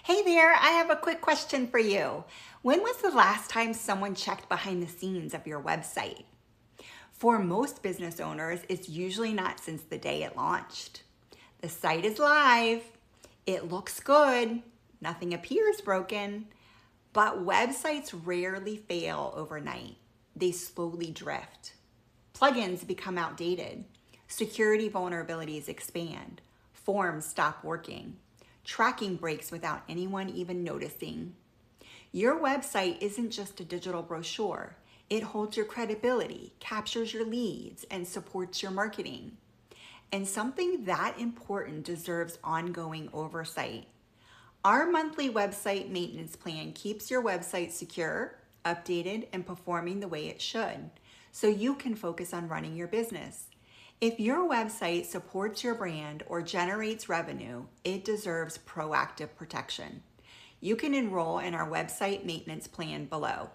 Hey there, I have a quick question for you. When was the last time someone checked behind the scenes of your website? For most business owners, it's usually not since the day it launched. The site is live, it looks good, nothing appears broken, but websites rarely fail overnight. They slowly drift. Plugins become outdated. Security vulnerabilities expand. Forms stop working. Tracking breaks without anyone even noticing. Your website isn't just a digital brochure. It holds your credibility, captures your leads, and supports your marketing. And something that important deserves ongoing oversight. Our monthly website maintenance plan keeps your website secure, updated, and performing the way it should, so you can focus on running your business. If your website supports your brand or generates revenue, it deserves proactive protection. You can enroll in our website maintenance plan below.